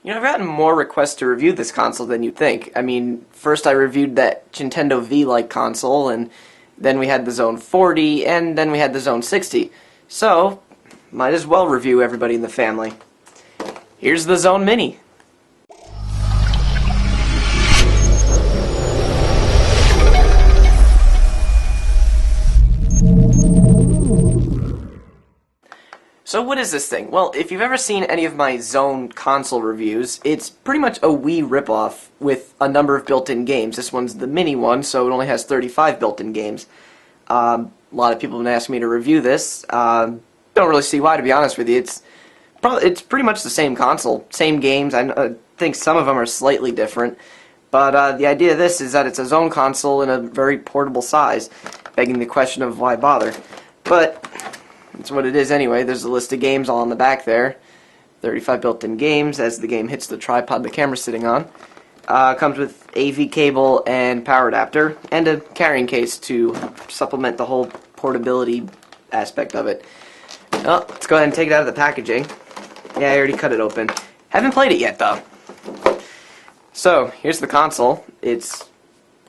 You know, I've gotten more requests to review this console than you'd think. I mean, first I reviewed that Nintendo V-like console, and then we had the Zone 40, and then we had the Zone 60. So, might as well review everybody in the family. Here's the Zone Mini. So what is this thing? Well, if you've ever seen any of my Zone console reviews, it's pretty much a Wii ripoff with a number of built-in games. This one's the mini one, so it only has 35 built-in games. A lot of people have been asking me to review this. Don't really see why, to be honest with you. It's pretty much the same console, same games. I think some of them are slightly different, but the idea of this is that it's a Zone console in a very portable size, begging the question of why bother. But that's what it is anyway. There's a list of games all on the back there. 35 built-in games as the game hits the tripod the camera's sitting on. Comes with AV cable and power adapter, and a carrying case to supplement the whole portability aspect of it. Well, let's go ahead and take it out of the packaging. Yeah, I already cut it open. Haven't played it yet, though. So, here's the console. It's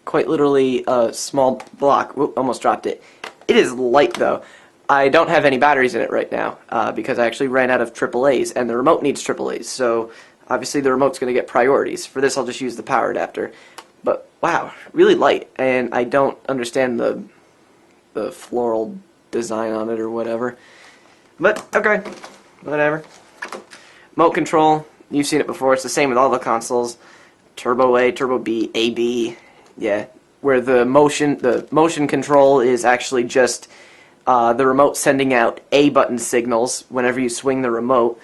quite literally a small block. Whoop, almost dropped it. It is light, though. I don't have any batteries in it right now because I actually ran out of AAA's, and the remote needs AAA's, so obviously the remote's going to get priorities. For this, I'll just use the power adapter. But wow, really light, and I don't understand the floral design on it or whatever. But okay, whatever. Remote control, you've seen it before. It's the same with all the consoles. Turbo A, Turbo B, AB, yeah. Where the motion control is actually just the remote sending out A button signals whenever you swing the remote,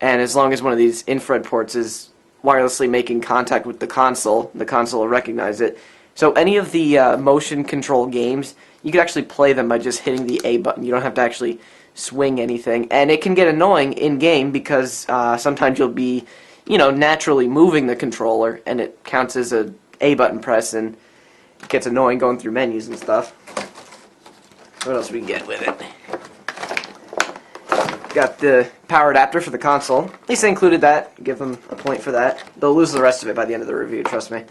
and as long as one of these infrared ports is wirelessly making contact with the console will recognize it. So any of the motion control games, you can actually play them by just hitting the A button. You don't have to actually swing anything, and it can get annoying in-game because sometimes you'll be, naturally moving the controller, and it counts as a A button press, and it gets annoying going through menus and stuff. What else we can get with it? Got the power adapter for the console. At least I included that. Give them a point for that. They'll lose the rest of it by the end of the review, trust me.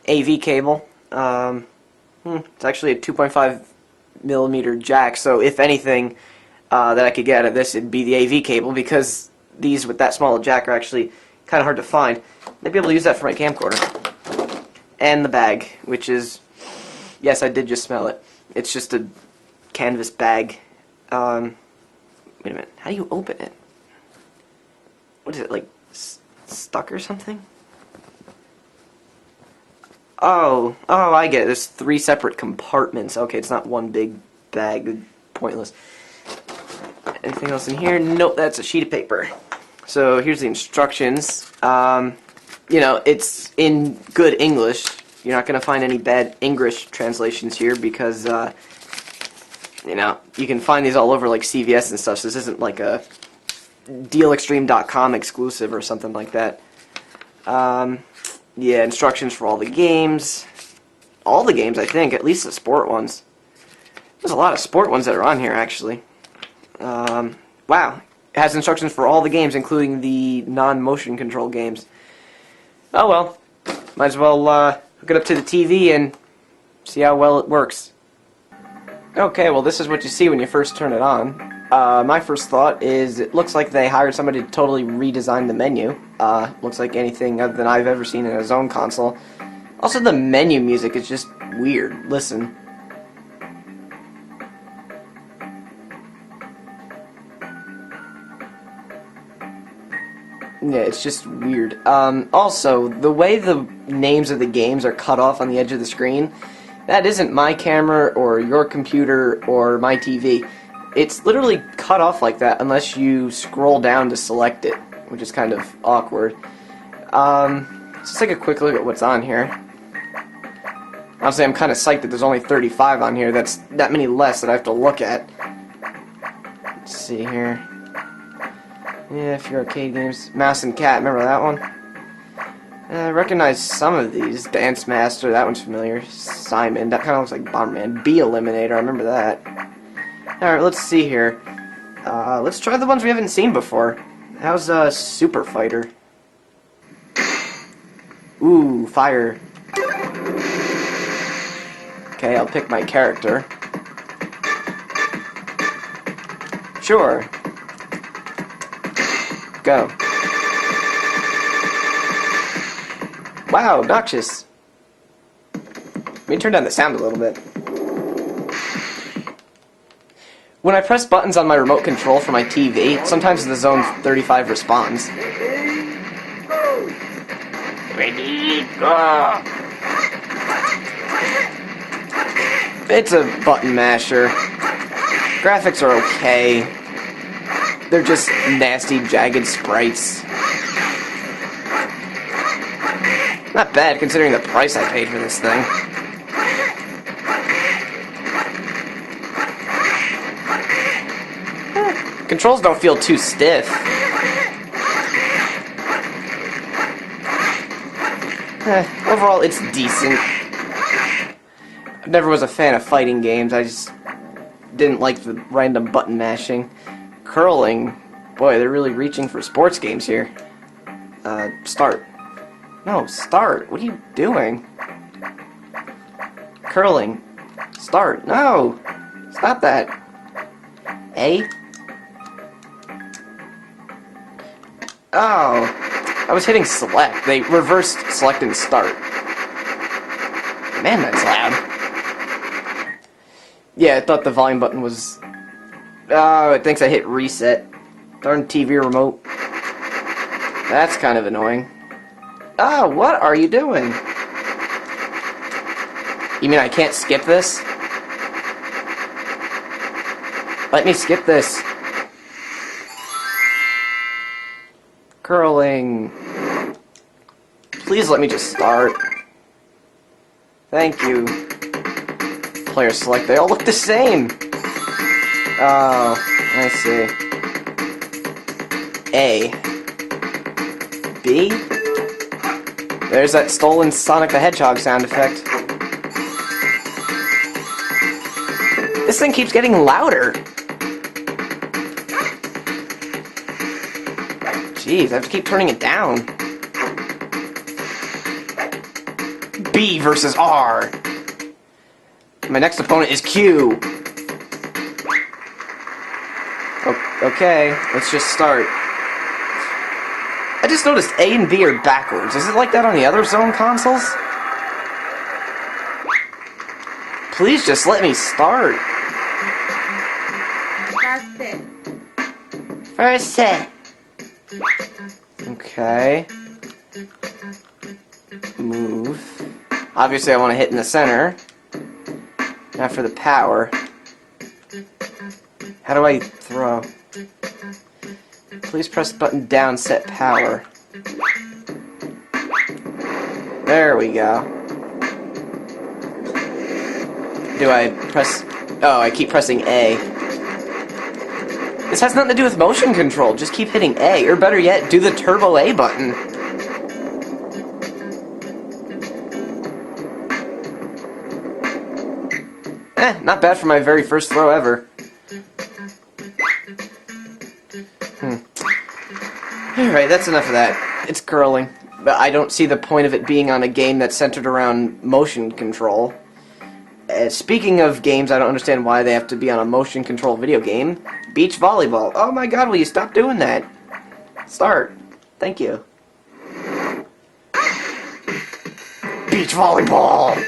AV cable. It's actually a 2.5 millimeter jack, so if anything that I could get out of this, it'd be the AV cable, because these with that small a jack are actually kind of hard to find. Maybe able to use that for my camcorder. And the bag, which is, yes, I did just smell it. It's just a canvas bag. Wait a minute. How do you open it? What is it, like stuck or something? Oh, I get it. There's 3 separate compartments. Okay, it's not one big bag. Pointless. Anything else in here? Nope, that's a sheet of paper. So here's the instructions. It's in good English. You're not going to find any bad English translations here because, you can find these all over like CVS and stuff, so this isn't like a DealExtreme.com exclusive or something like that. Yeah, instructions for all the games. All the games, I think, at least the sport ones. There's a lot of sport ones that are on here, actually. Wow. It has instructions for all the games, including the non-motion control games. Oh well. Might as well hook it up to the TV and see how well it works. Okay, well this is what you see when you first turn it on. My first thought is it looks like they hired somebody to totally redesign the menu. Looks like anything other than I've ever seen in a Zone console. Also, the menu music is just weird. Listen. Yeah, it's just weird. Also, the way the names of the games are cut off on the edge of the screen, that isn't my camera or your computer or my TV. It's literally cut off like that unless you scroll down to select it, which is kind of awkward. Let's take a quick look at what's on here. Honestly, I'm kind of psyched that there's only 35 on here. That's that many less that I have to look at. Let's see here. Yeah, a few arcade games. Mouse and Cat, remember that one? I recognize some of these. Dance Master, that one's familiar. Simon, that kind of looks like Bomberman. Bee Eliminator, I remember that. Alright, let's see here. Let's try the ones we haven't seen before. How's Super Fighter? Ooh, fire. Okay, I'll pick my character. Sure. Go. Wow, obnoxious. Let me turn down the sound a little bit. When I press buttons on my remote control for my TV, sometimes the Zone 35 responds. Ready, go! It's a button masher. Graphics are okay. They're just nasty, jagged sprites. Not bad considering the price I paid for this thing. Controls don't feel too stiff. Overall, it's decent. I never was a fan of fighting games. I just didn't like the random button mashing. Curling. Boy, they're really reaching for sports games here. Start. No, start. What are you doing? Curling. Start. No! Stop that. A? Oh. I was hitting select. They reversed select and start. Man, that's loud. Yeah, I thought the volume button was... Oh, it thinks I hit reset. Darn TV remote. That's kind of annoying. Oh, what are you doing? You mean I can't skip this? Let me skip this. Curling. Please let me just start. Thank you. Player select. They all look the same. Oh, I see. A. B. There's that stolen Sonic the Hedgehog sound effect. This thing keeps getting louder. Jeez, I have to keep turning it down. B versus R. My next opponent is Q. Okay, let's just start. I just noticed A and B are backwards. Is it like that on the other Zone consoles? Please just let me start. First set. Okay. Move. Obviously I want to hit in the center. Now for the power. How do I throw? Please press button down, set power. There we go. Do I press... Oh, I keep pressing A. This has nothing to do with motion control. Just keep hitting A. Or better yet, do the turbo A button. Not bad for my very first throw ever. Alright, that's enough of that. It's curling. But I don't see the point of it being on a game that's centered around motion control. Speaking of games, I don't understand why they have to be on a motion control video game. Beach volleyball. Oh my god, will you stop doing that? Start. Thank you. Beach volleyball!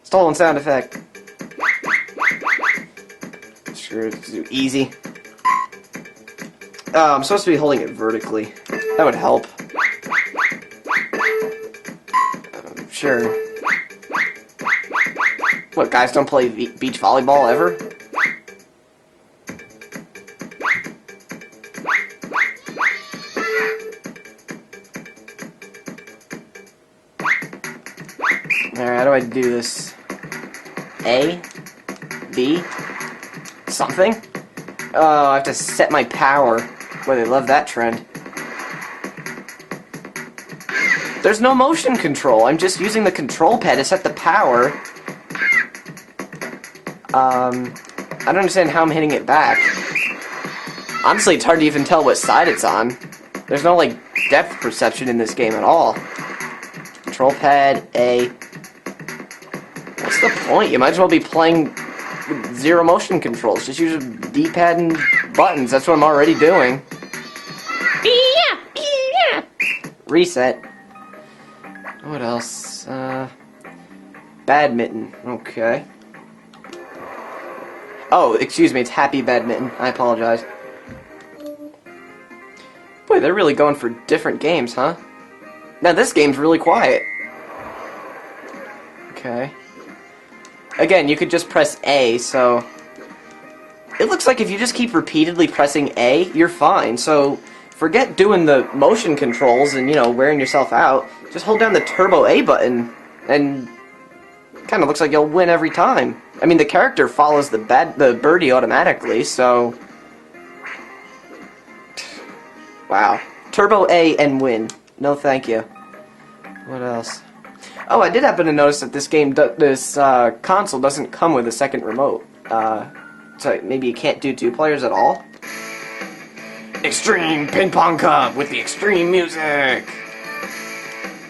Stolen sound effect. Sure, it's easy. Oh, I'm supposed to be holding it vertically. That would help. Sure. What, guys don't play beach volleyball ever? Alright, how do I do this? A? B? Something? Oh, I have to set my power. Boy, they love that trend. There's no motion control. I'm just using the control pad to set the power. I don't understand how I'm hitting it back. Honestly, it's hard to even tell what side it's on. There's no, like, depth perception in this game at all. control pad, A. What's the point? You might as well be playing with zero motion controls. Just use a D-pad and buttons. That's what I'm already doing. Reset. What else? Badminton. Okay. Oh, excuse me, it's Happy Badminton. I apologize. Boy, they're really going for different games, huh? Now this game's really quiet. Okay. Again, you could just press A, so... It looks like if you just keep repeatedly pressing A, you're fine. So, forget doing the motion controls and, you know, wearing yourself out. Just hold down the Turbo A button, and... kind of looks like you'll win every time. I mean, the character follows the birdie automatically, so... Wow. Turbo A and win. No thank you. What else? Oh, I did happen to notice that this game, this console doesn't come with a second remote. So maybe you can't do 2 players at all? Extreme Ping Pong Cup with the extreme music!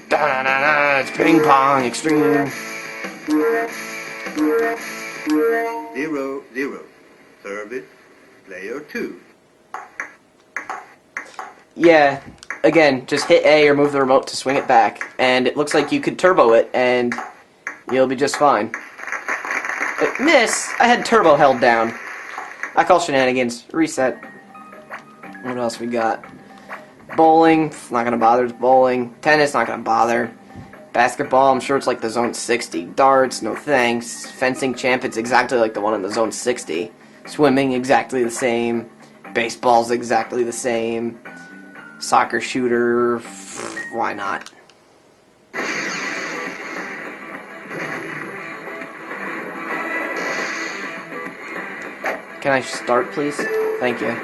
Da-da-da-da, it's ping pong, extreme... 0-0. Service, player 2. Yeah, again, just hit A or move the remote to swing it back, and it looks like you could turbo it, and you'll be just fine. Miss! I had turbo held down. I call shenanigans. Reset. What else we got? Bowling, not gonna bother with bowling. Tennis, not gonna bother. Basketball, I'm sure it's like the Zone 60. Darts, no thanks. Fencing champ, it's exactly like the one in the Zone 60. Swimming, exactly the same. Baseball's exactly the same. Soccer shooter, why not? Can I start, please? Thank you.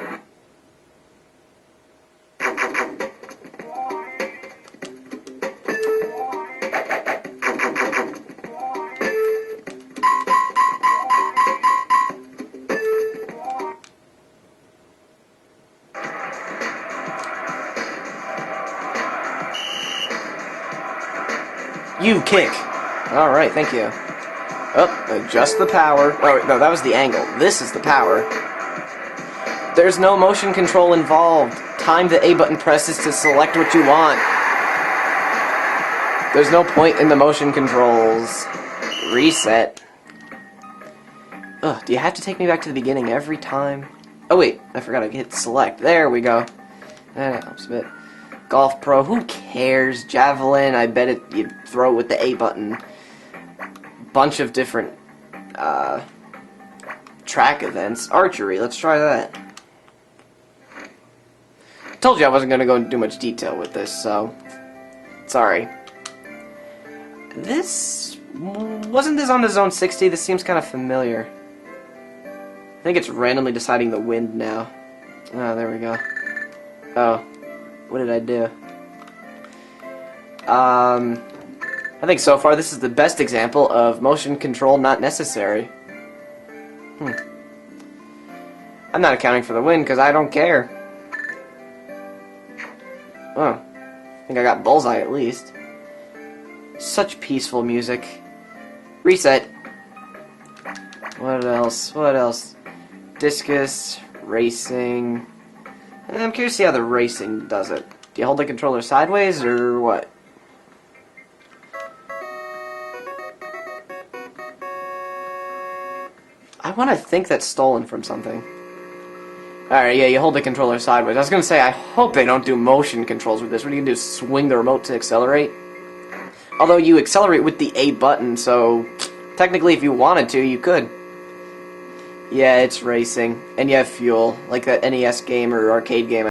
You kick. Alright, thank you. Oh, adjust the power. Oh, no, that was the angle. This is the power. There's no motion control involved. Time the A button presses to select what you want. There's no point in the motion controls. Reset. Ugh, do you have to take me back to the beginning every time? Oh wait, I forgot I hit select. There we go. That helps a bit. Golf Pro, who cares? Javelin, I bet you throw it with the A button. Bunch of different track events. Archery, let's try that. Told you I wasn't going to go into too much detail with this, so... Sorry. Wasn't this on the Zone 60? This seems kind of familiar. I think it's randomly deciding the wind now. Oh, there we go. Oh. What did I do? I think so far this is the best example of motion control not necessary. I'm not accounting for the wind because I don't care. Oh. I think I got bullseye at least. Such peaceful music. Reset. What else? What else? Discus, racing... I'm curious to see how the racing does it. Do you hold the controller sideways, or what? I want to think that's stolen from something. Alright, yeah, you hold the controller sideways. I was going to say, I hope they don't do motion controls with this. What are you going to do, swing the remote to accelerate? Although you accelerate with the A button, so technically if you wanted to, you could. Yeah, it's racing. And you have fuel, like that NES game or arcade game